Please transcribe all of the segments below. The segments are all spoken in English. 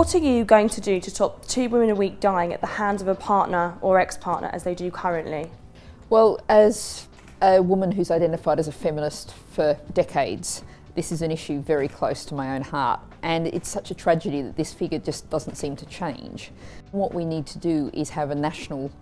What are you going to do to stop 2 women a week dying at the hands of a partner or ex-partner as they do currently? Well, as a woman who's identified as a feminist for decades, this is an issue very close to my own heart, and it's such a tragedy that this figure just doesn't seem to change. What we need to do is have a national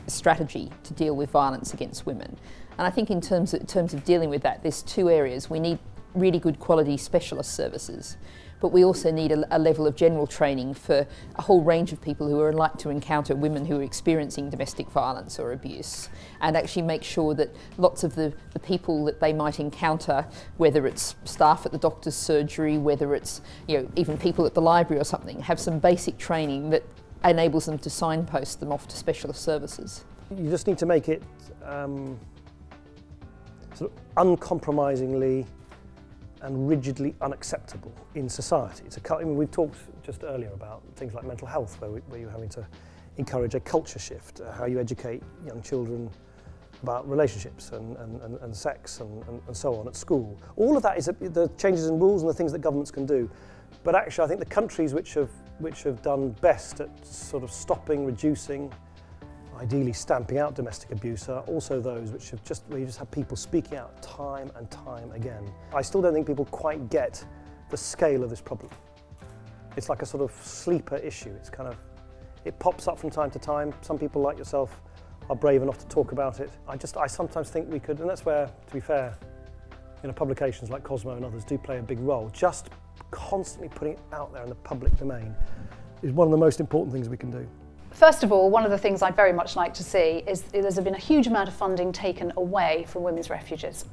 strategy to deal with violence against women. And I think in terms of dealing with that, there's 2 areas. We need really good quality specialist services, but we also need a level of general training for a whole range of people who are like to encounter women who are experiencing domestic violence or abuse, and actually make sure that lots of the people that they might encounter, whether it's staff at the doctor's surgery, whether it's even people at the library or something, have some basic training that enables them to signpost them off to specialist services. You just need to make it sort of uncompromisingly and rigidly unacceptable in society. We've talked just earlier about things like mental health, where you're having to encourage a culture shift, how you educate young children about relationships and sex and so on at school. All of that is the changes in rules and the things that governments can do. But actually, I think the countries which have done best at sort of stopping, reducing, ideally stamping out domestic abuse are also those where you just have people speaking out time and time again. I still don't think people quite get the scale of this problem. It's like a sort of sleeper issue. It pops up from time to time. Some people like yourself are brave enough to talk about it. I sometimes think we could, and that's where, to be fair, publications like COSMO and others do play a big role. Just constantly putting it out there in the public domain is one of the most important things we can do. First of all, one of the things I'd very much like to see is there's been a huge amount of funding taken away from women's refuges.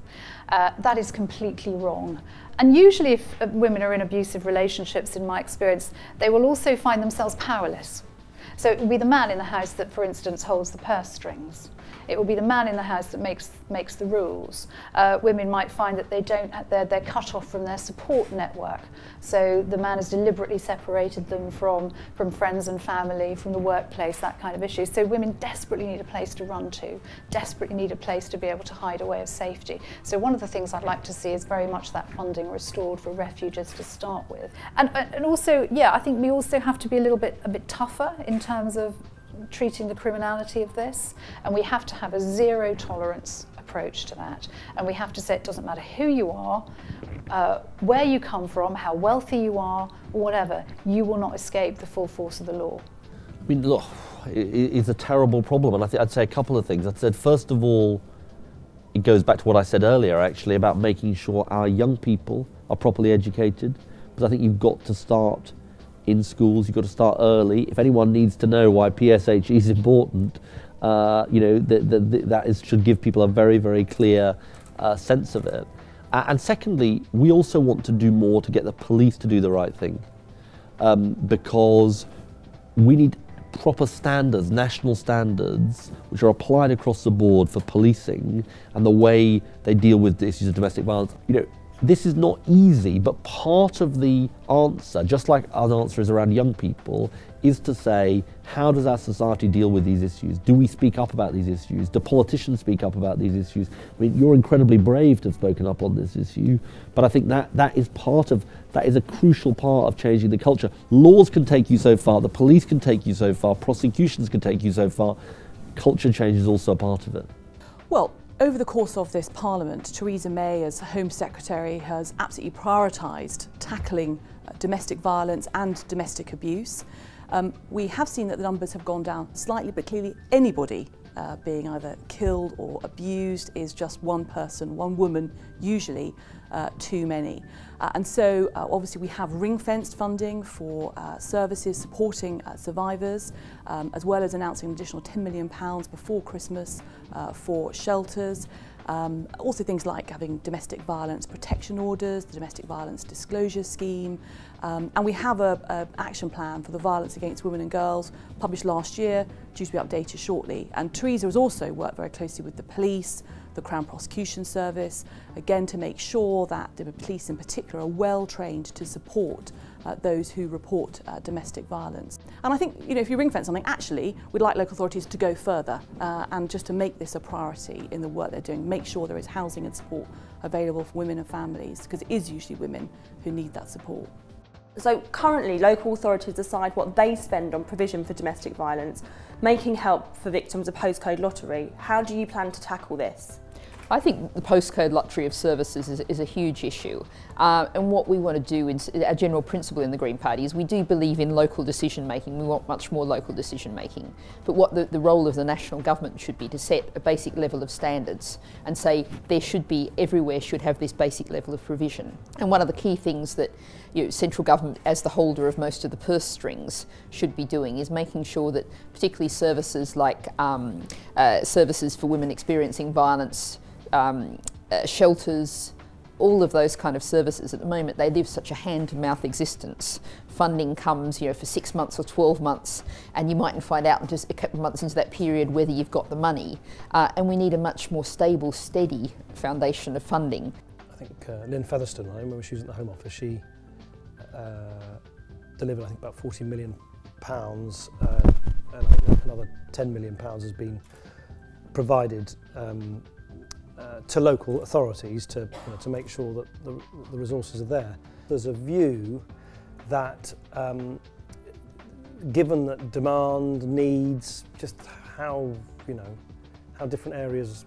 That is completely wrong. And usually if women are in abusive relationships, in my experience, they will also find themselves powerless. So it will be the man in the house that, for instance, holds the purse strings. It will be the man in the house that makes the rules. Women might find that they're cut off from their support network. So the man has deliberately separated them from friends and family, from the workplace, that kind of issue. So women desperately need a place to run to, desperately need a place to be able to hide away of safety. So one of the things I'd like to see is very much that funding restored for refuges to start with. And also, yeah, I think we also have to be a bit tougher in terms of treating the criminality of this, and we have to have a zero tolerance approach to that, and we have to say it doesn't matter who you are, where you come from, how wealthy you are, or whatever, you will not escape the full force of the law. I mean, look, it's a terrible problem, and I'd say a couple of things. I'd say, first of all, it goes back to what I said earlier, actually, about making sure our young people are properly educated, because I think you've got to start in schools. You've got to start early. If anyone needs to know why PSHE is important, that should give people a very, very clear sense of it. And secondly, we also want to do more to get the police to do the right thing, because we need proper standards, national standards, which are applied across the board for policing and the way they deal with the issues of domestic violence. This is not easy, but part of the answer, just like our answer is around young people, is to say, how does our society deal with these issues? Do we speak up about these issues? Do politicians speak up about these issues? I mean, you're incredibly brave to have spoken up on this issue, but I think that is a crucial part of changing the culture. Laws can take you so far, the police can take you so far, prosecutions can take you so far. Culture change is also a part of it. Well, over the course of this Parliament, Theresa May, as Home Secretary, has absolutely prioritised tackling domestic violence and domestic abuse. We have seen that the numbers have gone down slightly, but clearly anybody being either killed or abused is just one person, one woman, usually too many. And so obviously we have ring-fenced funding for services supporting survivors, as well as announcing an additional £10 million before Christmas for shelters. Also things like having domestic violence protection orders, the domestic violence disclosure scheme, and we have an action plan for the violence against women and girls published last year, due to be updated shortly. And Theresa has also worked very closely with the police, the Crown Prosecution Service, again to make sure that the police in particular are well trained to support those who report domestic violence. And I think, if you ring fence something, actually we'd like local authorities to go further and just to make this a priority in the work they're doing, make sure there is housing and support available for women and families, because it is usually women who need that support. So currently, local authorities decide what they spend on provision for domestic violence, making help for victims a postcode lottery. How do you plan to tackle this? I think the postcode lottery of services is a huge issue, and what we want to do, our general principle in the Green Party, is we do believe in local decision making. We want much more local decision making, but what the role of the national government should be to set a basic level of standards and say there should be, everywhere should have this basic level of provision. And one of the key things that central government, as the holder of most of the purse strings, should be doing is making sure that particularly services like services for women experiencing violence, shelters, all of those kind of services at the moment, they live such a hand-to-mouth existence. Funding comes, for 6 months or 12 months, and you mightn't find out just a couple of months into that period whether you've got the money. And we need a much more stable, steady foundation of funding. I think Lynn Featherstone, I remember she was at the Home Office, she delivered, I think, about £40 million, and I think another £10 million has been provided to local authorities to make sure that the resources are there. There's a view that given that demand, needs, just how different areas,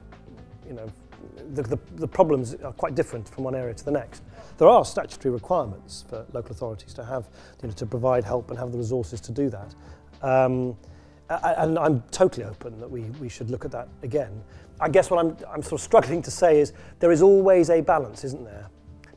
the problems are quite different from one area to the next. There are statutory requirements for local authorities to have, to provide help and have the resources to do that. And I'm totally open that we should look at that again. I guess what I'm sort of struggling to say is there is always a balance, isn't there,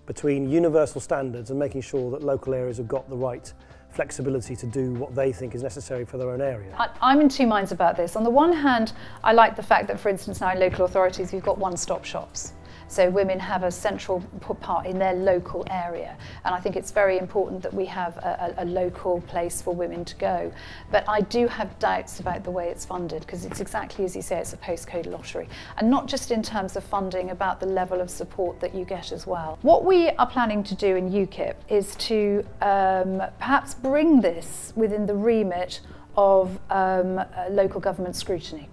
between universal standards and making sure that local areas have got the right flexibility to do what they think is necessary for their own area. I'm in two minds about this. On the one hand, I like the fact that, for instance, now in local authorities we've got one-stop shops. So women have a central part in their local area, and I think it's very important that we have a local place for women to go. But I do have doubts about the way it's funded, because it's exactly as you say, it's a postcode lottery, and not just in terms of funding, about the level of support that you get as well. What we are planning to do in UKIP is to perhaps bring this within the remit of local government scrutiny.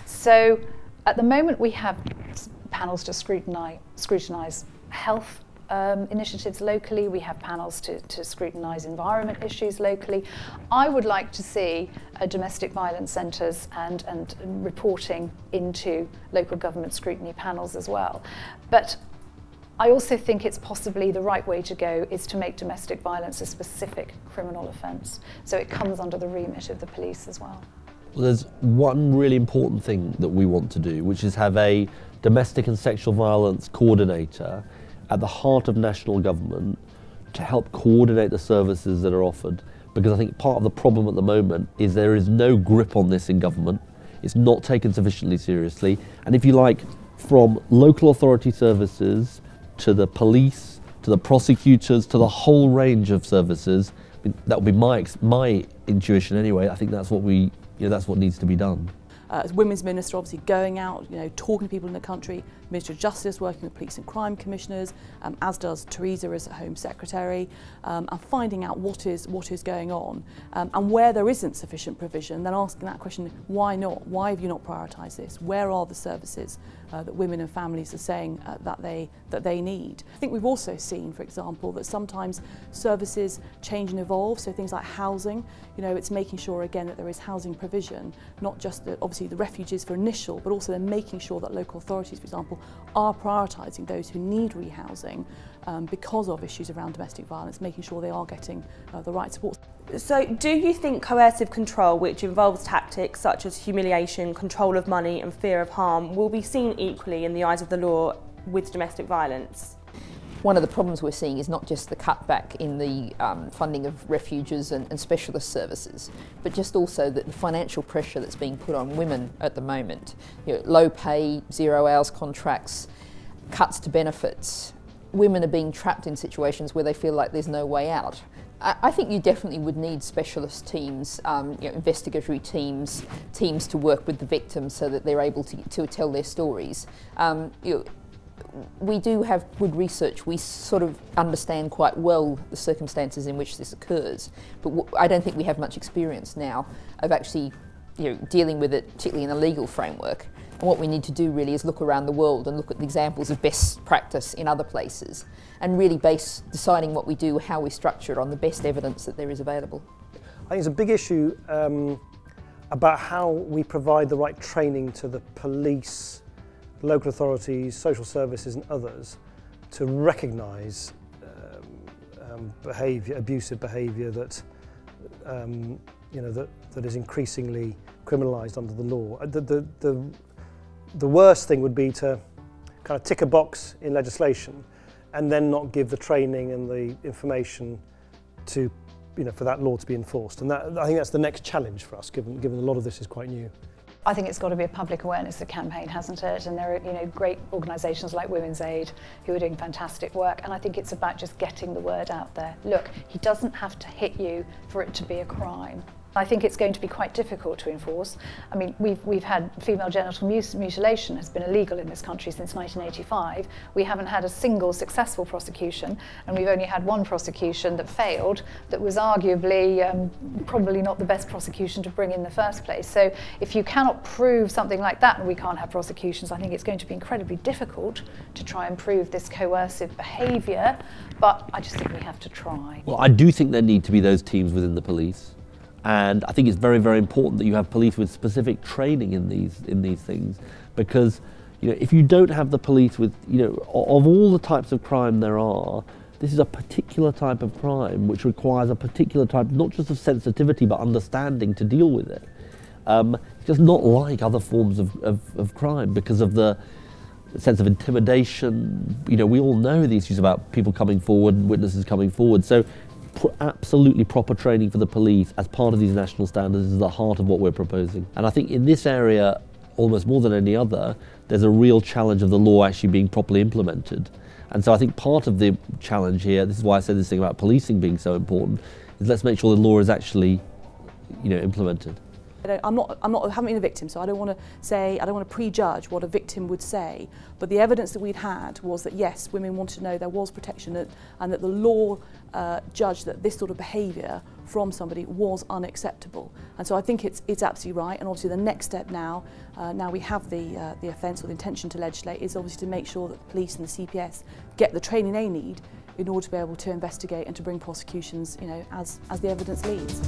So at the moment we have panels to scrutinise health initiatives locally. We have panels to scrutinise environment issues locally. I would like to see domestic violence centres and reporting into local government scrutiny panels as well. But I also think it's possibly the right way to go is to make domestic violence a specific criminal offence, so it comes under the remit of the police as well. Well, there's one really important thing that we want to do, which is have a domestic and sexual violence coordinator at the heart of national government to help coordinate the services that are offered. Because I think part of the problem at the moment is there is no grip on this in government. It's not taken sufficiently seriously. And if you like, from local authority services to the police, to the prosecutors, to the whole range of services, that would be my intuition anyway. I think that's what that's what needs to be done. As Women's Minister, obviously going out, talking to people in the country, Minister of Justice working with police and crime commissioners, as does Theresa as Home Secretary, and finding out what is going on, and where there isn't sufficient provision, then asking that question, why not? Why have you not prioritised this? Where are the services that women and families are saying that they need? I think we've also seen, for example, that sometimes services change and evolve, so things like housing, it's making sure again that there is housing provision, not just obviously the refuges for initial, but also then making sure that local authorities, for example, are prioritising those who need rehousing because of issues around domestic violence, making sure they are getting the right support. So do you think coercive control, which involves tactics such as humiliation, control of money and fear of harm, will be seen equally in the eyes of the law with domestic violence? One of the problems we're seeing is not just the cutback in the funding of refuges and specialist services, but just also the financial pressure that's being put on women at the moment. Low pay, 0 hours contracts, cuts to benefits. Women are being trapped in situations where they feel like there's no way out. I think you definitely would need specialist teams, investigatory teams to work with the victims so that they're able to tell their stories. We do have good research. We sort of understand quite well the circumstances in which this occurs, but I don't think we have much experience now of actually dealing with it, particularly in a legal framework. And what we need to do really is look around the world and look at the examples of best practice in other places and really base deciding what we do, how we structure it on the best evidence that there is available. I think it's a big issue about how we provide the right training to the police, local authorities, social services and others to recognise abusive behaviour that that is increasingly criminalised under the law. The worst thing would be to kind of tick a box in legislation and then not give the training and the information to, for that law to be enforced. And that, I think that's the next challenge for us, given a lot of this is quite new. I think it's got to be a public awareness campaign, hasn't it? And there are, great organisations like Women's Aid who are doing fantastic work. And I think it's about just getting the word out there. Look, he doesn't have to hit you for it to be a crime. I think it's going to be quite difficult to enforce. I mean, we've had female genital mutilation has been illegal in this country since 1985. We haven't had a single successful prosecution, and we've only had one prosecution that failed, that was arguably probably not the best prosecution to bring in the first place. So if you cannot prove something like that and we can't have prosecutions, I think it's going to be incredibly difficult to try and prove this coercive behaviour, but I just think we have to try. Well, I do think there need to be those teams within the police. And I think it's very, very important that you have police with specific training in these things, because if you don't have the police with of all the types of crime there are, this is a particular type of crime which requires a particular type, not just of sensitivity but understanding to deal with it. It's just not like other forms of crime because of the sense of intimidation. We all know the issues about people coming forward and witnesses coming forward. So absolutely proper training for the police as part of these national standards is the heart of what we're proposing. And I think in this area, almost more than any other, there's a real challenge of the law actually being properly implemented. And so I think part of the challenge here, this is why I said this thing about policing being so important, is let's make sure the law is actually implemented. I haven't been a victim, so I don't want to prejudge what a victim would say, but the evidence that we'd had was that yes, women wanted to know there was protection and that the law judged that this sort of behaviour from somebody was unacceptable. And so I think it's absolutely right, and obviously the next step now we have the offence or the intention to legislate is obviously to make sure that the police and the CPS get the training they need in order to be able to investigate and to bring prosecutions as the evidence leads.